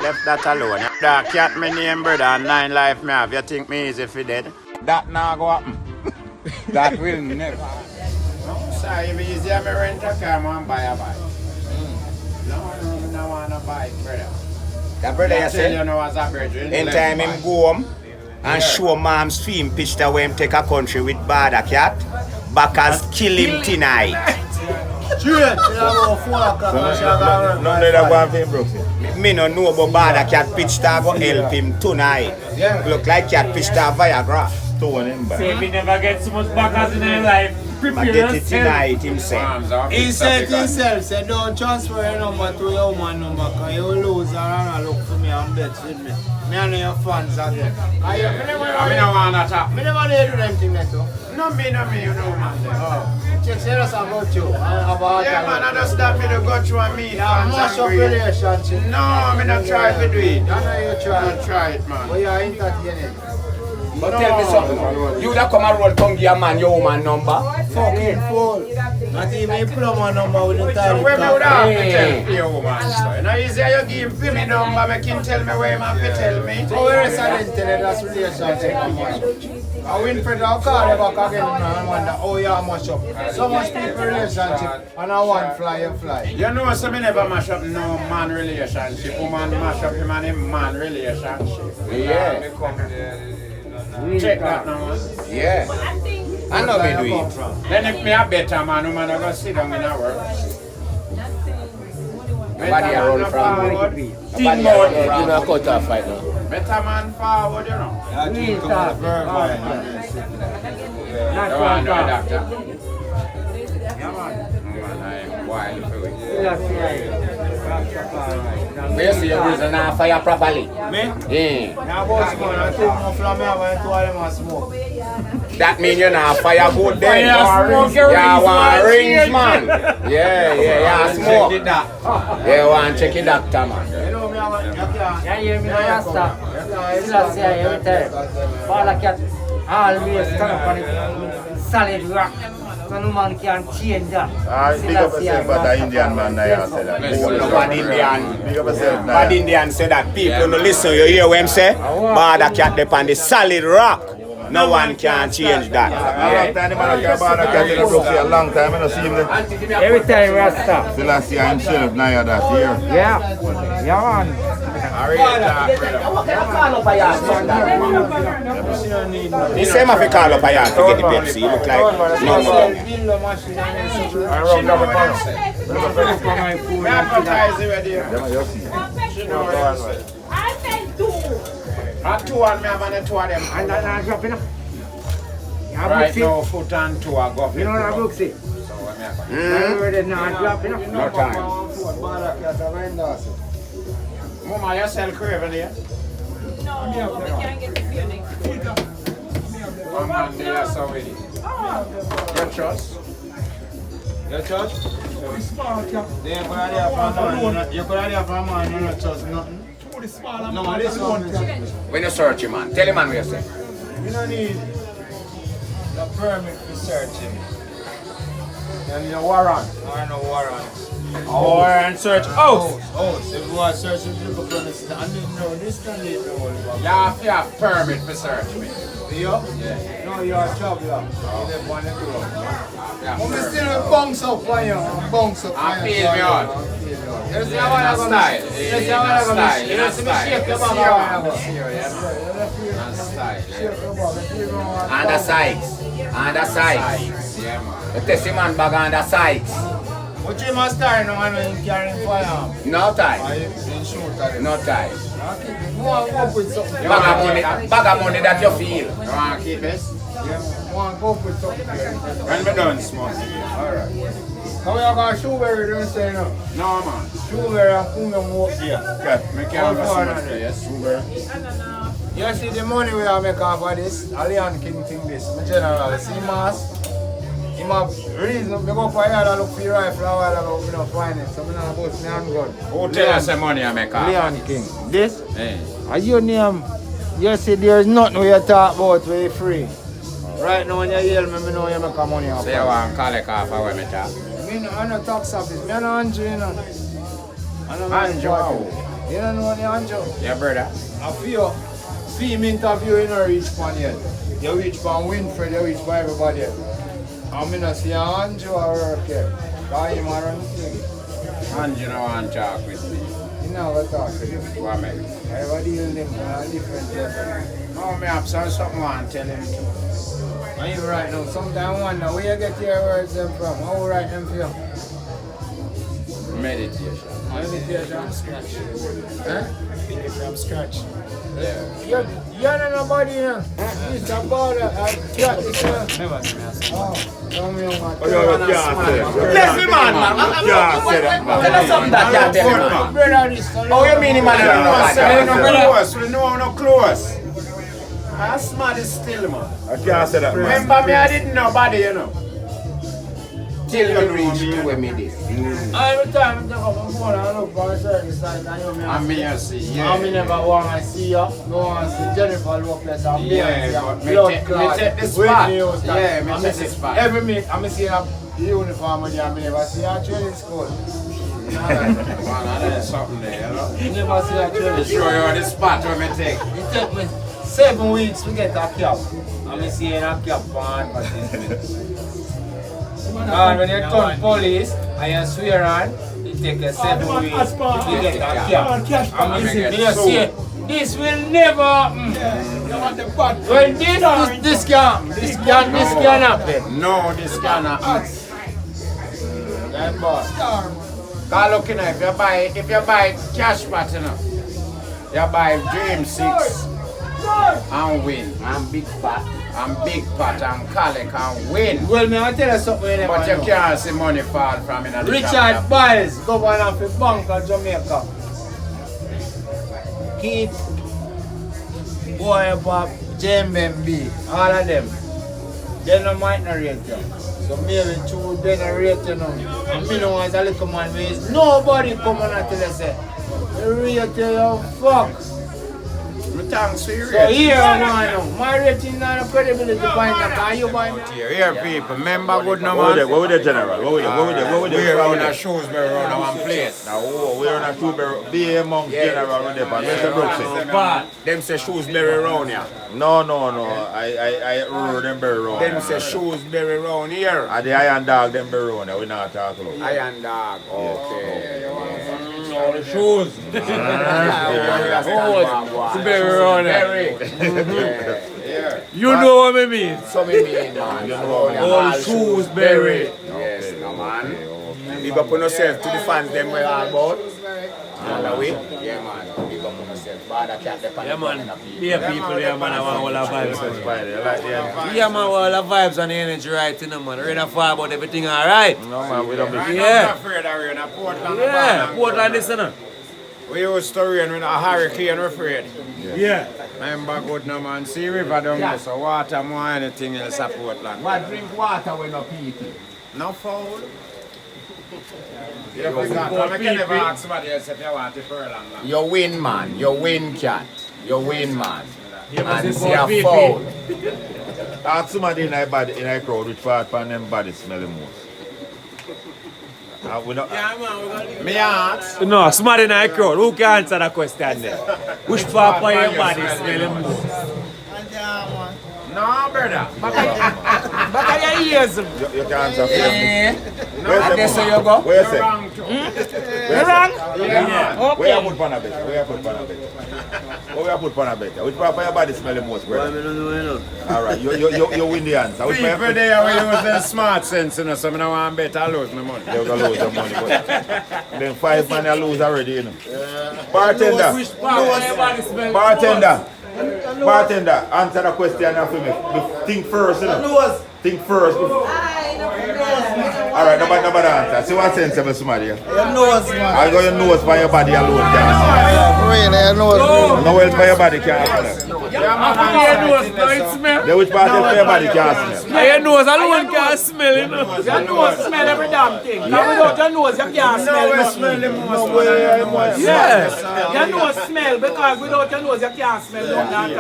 Left that alone. That cat me name brother and 9 life me have. You think me easy for dead? That now go happen. That will never. No, sorry, if easy me rent a car, man buy a bike. No want a bike, brother. That brother you said, you know as a brother. in time him go home and show mom's film picture where him take a country with Bada Cat. Backers kill him tonight. Straight, about 4 o'clock. No, they don't want him, Brooksy. Me no know about Bada Cat pitch to go help him tonight. Look like Cat pitch to Viagra. Stone him back. Say if he never gets so much backers in his life, But prepare get it yourself. tonight himself. He said to himself, say don't transfer your number to your woman number because you will lose her and look for me and bet with me. Me and your fans again. I don't want to talk. Me never did do them thing that too. No, me, you know, man. Check serious about you. About Yeah, man, I just stop me to go through and meet yeah, fans mash and up greet. relationship. No, me not try to do it. I know you try. Don't try it, man. But you are entertaining. But tell me something. You that come and roll tongue your man your woman number. Fucking fool. Not even you put on my number with the So time. where me would have to tell your woman, so. You know, easier you give him me number, make him tell me where he have to tell me. So where is that internet? That's relationship. I win for the call you back again and wonder, oh yeah, mash up. So much people relationship and I want fly, you fly. You know, so me never mash up no man relationship. Woman mash up him and him man relationship. Yeah. Check that now, man. Yeah. I know me do it. Then if me a better man, woman I go sit down in a work. Nobody a run from. Nobody Nobody a run from. You cut off right now. Better man forward, you know. I think come on the verb. You want to know, doctor? Yeah, man. I'm wild for it. Where you see your reason now fire properly? Me? Yeah. Now boss man, I take my flame I went to all them and smoke. That mean you now fire good then. Fire smoke your Yeah, rings, want man. rings, man. Yeah, smoke. Yeah, want check it doctor, man. You know me, I want, you can't. Yeah, you hear me, no Rasta. Still say every time. Bada Cat always stand up on the solid rock. So no man can change that. Big up yourself, but the Indian man there said that. Big up No yourself. bad Indian. Big up yourself, Bad now. Indian say that people no listen. You hear what him say? Bada Cat dep on the solid rock. No one can change that. A long time, the man can't buy that cat in the Brooksy. A long time, I don't see him there. Every time Rasta. Still I see himself now that year. Yeah. Yeah, man. The same if you call up a yard to get the Pepsi. You look like no more. Me advertise it with you. Yeah, man, you see. She know what you say. And two and me have and two of them. And I'm dropping up. Right now, foot and two are go. You know what I look see? So what me have? I'm ready now, dropping up. No time. Mama, you sell craven here? No, we can't get the feeling. One man there, so with it. Your trust? You trust? You could have from man, you don't trust nothing. No, this one. When you search him, man, tell him man what you say. You don't need the permit for searching. And your warrant. Or no warrant. Warrant search house. If you want to search the people from the stand, I didn't know this can leave the whole You have to have permit for search me. You? Yeah. No, you're a traveler. You live on the road. Yeah, But we permit. still bounce up on you. Bounce up I on you. feel me on. You see Yeah, how I in a go style. You see how I go style. You see me shake your bag around. Under sides. Under sides. Yeah, man. You test him man bag under sides. But you must start now when you carrying firearm. No time. I didn't shoot at it. No time. You want to go up with something. Bag of money that you feel. You want to keep this? You want to go up with something. When we done smoking. Alright. How you got Shoeberry don't say no? No, man. Shoeberry and Puma walk here. Good. Me can't go so much place. You see the money we are make off of this, Alien King thing this, my general, see mass. Him have reason, me go for yard and look for your rifle a while ago, me not find it, so me not bust me handgun. Who tell us the money I make off? Leon King. This? Hey. Are your name? You see there's nothing we talk about where you free. Right now when you hear me know you make money off. So you want to collect off of where me talk? Me no, I'm not tax office, me no Andrew, you know. I don't Andrew, know. You don't know the Anjo? Yeah, brother. I feel film interview in a reach pan yet. You reach pan Winfred, you reach by everybody yet. I'm gonna see Anjo or work here. Cause him around the thing. And you know want to talk with me. You know what talk to him. What make? Everybody deal with him on a different level. No, me have something I want to tell him. And you right now, sometimes I wonder where you get your words them from. How you write them for you? Meditation. Meditation. From scratch. Huh? From scratch. Yeah. You're not nobody, you know. It's about cat, you know. Oh, come here, man. Oh, you can't say that. Bless me, man. You can't say that, man. Tell us something that can't tell me, man. Brother, this Oh, you mean him, man? We know no close. That's mad still, man. I can't say that, man. Remember me, I didn't know nobody, you know. Till you reach to where me this. every time I talk about phone, I look for a certain side, and you I mean, you see, yeah. I never want to see you. No want to see Jennifer Lopez and Yeah, but me blood take- clot, me take the Whitney spot. Houston. Yeah, me I take see the spot. Every minute, I'm seeing a uniform with you, I never see a training school. Man, there's something there, you know. Never see a training Show you the spot where me take. It took me 7 weeks to get a cap. I'm seeing a cap for advertisement. And when you turn police and you swear on, it takes 7 weeks to get a cap. And you see, this will never happen. Well, this can happen. No, this cannot happen. Yeah, boss. Cause look, you know, if you buy cash pot, you know, you buy Dream 6 and win, and Big Pot and Calic and win. Well, me I tell you something you never But you know. can't see money fall from in the Richard Biles, governor of the Bank of Jamaica. Keith, Boy Bob, JMB, all of them. They no might not rate you. So maybe two they not rate you now. And me know as a little man, nobody come on and tell you say, they rate you, fuck. Thanks for your So here I want now. My rating not a credibility point that can you buy me? Here, people, remember good no What man. with the general? What with the We're on a Shrewsbury round one place. Now, we're on a Shrewsbury. Be among general with the Mr. Brooksy. But them say Shrewsbury round here. No. I rule them very round. Them say Shrewsbury round here. And the iron dog them very round. We not talk about. Iron dog. Okay. Shoes. You know what I mean? So me mean, man. All shoes buried. Yes, no man. Big up on yourself to the fans them we're all about. And away. Yeah, man. Big up on yourself. Bad cat the Yeah, man. Yeah, people here, man. I want all the vibes. Yeah, Yeah, man. All the vibes and the energy right, you know, man. Ready to fire about everything, all right? No, man, we don't be. I'm Yeah. not afraid of rain. Portland. Yeah, Portland, this, you know. We used to rain when a hurricane we're afraid. Yeah. Remember good no man. See river down there, so water more anything else at Portland. What drink water when no PT? No foul. You can never ask somebody else if you want it for a long time. You win, man. You win, cat. You win, man. And must see be a for foul. Ask somebody in a crowd which part from them body smell the most. We don't, Me ask. No, somebody in the crowd. Who can answer that question there? Which part of your body smell the most? No, brother. Back of your ears. you can answer for them. I guess so you go. Where you say? Wrong too. You wrong? Yeah. Where you put pan a bed? Where you put pan a bed? Where you put pan a bed? Which part of your body smell the most, brother? Alright, you win the answer. Which part? People there will use their smart sense, you know, so I don't want to bet I lose my money. They're gonna lose their money, but then 5 man you lose already, you know. Bartender, Which part of your body smell the bartender, answer the question for me. Think first, you know. Think first. Alright, nobody answer. See what sense of somebody? Your nose, man. I got your nose by your body alone, can't Really, your nose. see. No else by your body can't see. Your nose don't smell. Then which part of your body can smell? Your nose alone can't smell, you know. Your nose smell every damn thing. Now without your nose, you can't smell nothing. Yeah. Your nose smell because without your nose, you can't smell nothing at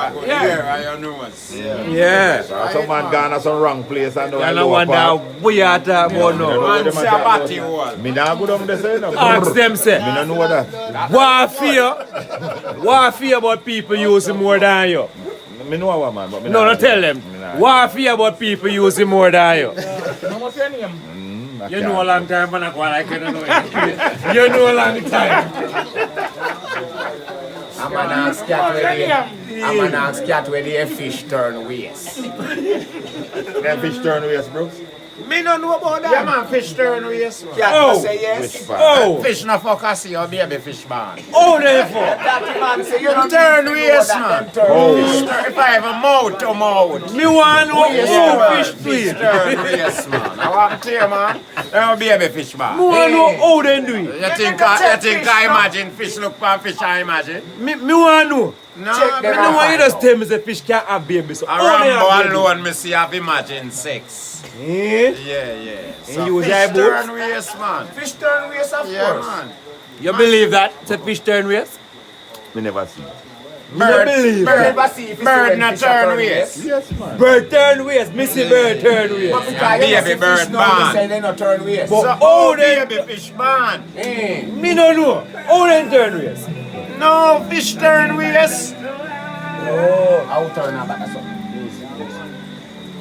all. Yeah, your nose. Yeah. Some man gone to some wrong place and You no wonder what you are talking about now. Man say a batty wall. Me not go down there say no. Ask them, say. Me not know that. What fear about people using more than you? Me know what man, but me No, not no, tell them. Me not. What fear about people using more than you? What's your name? I You can't. know a long time, but I can't know it. You know a long time. I'm gonna ask cat where the fish turn waist. Them fish turn waist, bro. Me no know about that. Yeah, man, fish turn waist. Cat Oh. say Fish yes. pan. Oh, Fish no fuck I see your baby fish man. oh, therefore. That man say you don't Turn need to know waist, that man. them turn Oh. waist. If I have a mouth to mouth. Me want to know how fish Fish do it. turn waist, man. I want to tell you, man. You're a baby fish Me man. want to know how they do it. You think I imagine fish look for fish I imagine? Me want to know. No, Check them I don't want you to tell me the fish can't have baby. So A how they have Rambo baby? alone, me see have imagine sex. Eh? Yeah. And you use your fish boots? turn waist, man. Fish turn waist, of Yeah, course. man. You believe that? It's a fish turn waist? Me never see. Me don't believe Bird, that. never see if it's Bird when not fish a turn waist. Yes, man. Bird turn waist. Missy bird turn waist. But because you baby know, see bird fish now, man. they say they not turn waist. But So, how oh, they... baby fish man. Eh. Me don't know. How they turn waist? No, fish turn waist. Oh, I'll turn her back or something.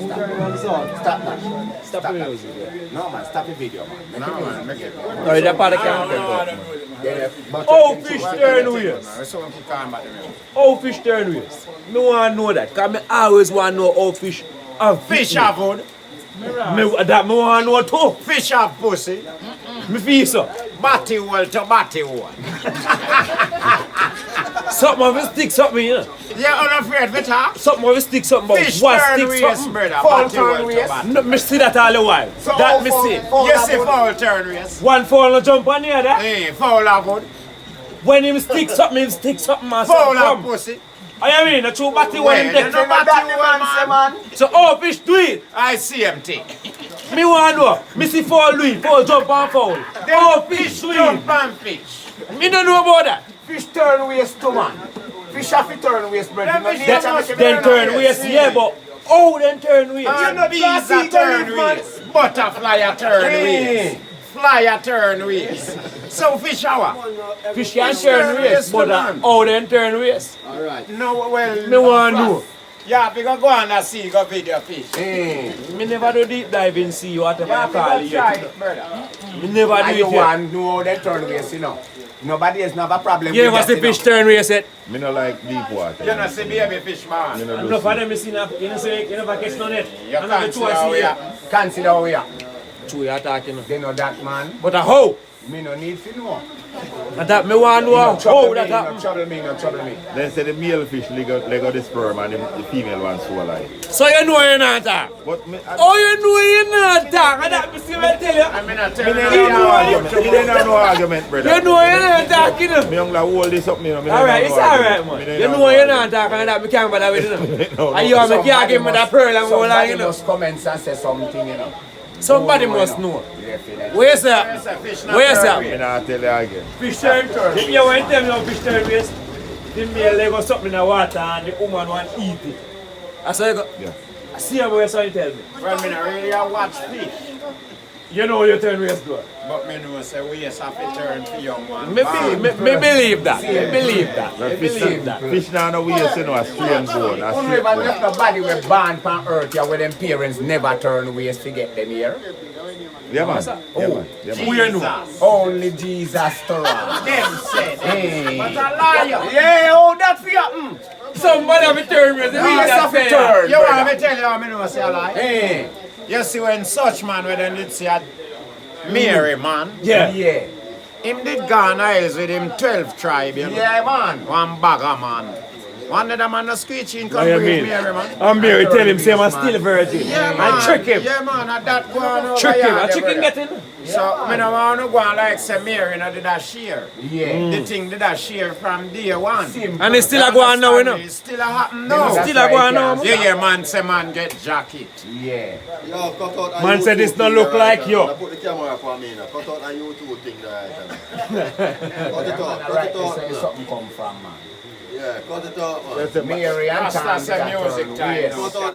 Stop that. Stop the music. No man, stop the video man. No, man, make it. Sorry, that part I can't tell. Yeah, but How fish turn waist? So keep calm about the milk. How fish turn waist? Me want to know that. Because I always want to know how fish have Fish have wood. That me want to know too. Fish have pussy. Me feel so. Batty wall to batty wall. Something of a stick something, you know. You're unafraid of it, huh? Something of a stick something about Fish what turn stick waist, something. brother. Foul Batty turn wall to waist. batty. No, me see that all the while. That me see. You see foul turn waist. One fall no jump on the other. Hey, foul have wood. When him stick something and Foul have something. pussy. I mean, a true batty when Wait, him you take. know batty wall, man. So how fish do it? I see him take. Me want to know. Me see fall Louis, fall jump and fall. How fish do Jump it? and fish. Me don't know about that. fish turn waist too man. Fish have to turn waist, brother. Them No fish need don't to must make be it Then turn waist, yeah, but how then turn waist? And bees a turn waist. Butterfly a turn waist. Fly a turn waist. So fish hour. Fish can Fish turn turn waist, waist, but man. how then turn waist? No, well. Me want to know. Yeah, because go on and see, go video fish. Me never do deep dive in sea, whatever Yeah, you call because it. try yet. it, brother. Me never And do you it yet. want to know how they turn waist, you know. Nobody has never problem You with ever see that, fish you know. turn waist yet? Me no like deep water. You know, see baby fish, man. Me no do Enough see. of them you see enough, you know say, you never catch none yet. You And can't the see how we are. Consider how we are. True, you're talking. They know that man. But how? Me no need to know. And that me want to know how Trouble that me, no happen. trouble me, no trouble me. Then say the male fish leg out the sperm and the female one so alive. So you know you're not talk. But me, Oh, you know you're not talk. And that me see me tell you. I mean, I tell me you, didn't have no argument. Me didn't have no argument, brother. You know you're not talking. Me young like hold this up, me. Alright, it's alright, man. You know you're not talking and that me can't bother with it. No, And you have me can't give me that pearl and go like, you know. must comments and say something, you know. Somebody must know. Definitely. Where's that? fish not Where's turn that? Me not tell you again. Fish turn. You want to tell me how fish turn waist? The male leg or something in the water and the woman want to eat it. I saw you go. Yeah. I see how you tell me. Well, me not really a watch fish. You know you turn waist good. But me know say we have to turn for young one. Me believe that. Me believe that. Me Fish, believe that. fish now no waist, you know, a straight bone, a Only straight if I bone. left nobody with born on earth here where them parents never turn waist to get them here. Yeah, man. Yeah, man. Yeah, man. Who you know? Only Jesus to run. Them said. Hey. But a liar. Yeah, oh, that for you. Somebody have a turn waist. Yes, have to turn. You want me to tell you how me know say a lie? Hey. You see when such man when them did see a Mary man, Yeah. Yeah. him did gone isles with him 12 tribe, you know. Yeah, man. One bagger man. One of them on the screeching What you come mean? with Mary, man. I'm Mary tell him say I'm still a virgin. Yeah, And man. trick him. Yeah, man, and that go on over Trick him. here, A the chicken brother. get him. So, I don't want to go on like say Mary, did that share. Yeah. The thing did that share from day one. And it's still a go on now, you know. It's still a happen now. Still a go on now. You hear man say man get jacket. Yeah. Yo, cut out a Man said YouTube this don't thing look right like now. you. Now put the camera for me now. Cut out a YouTube thing right now. Cut it out, cut Right, it they out say now. something come from, man. Yeah, cut it out, man. Mary and Rasta Tom say got music her time. waist. Cut out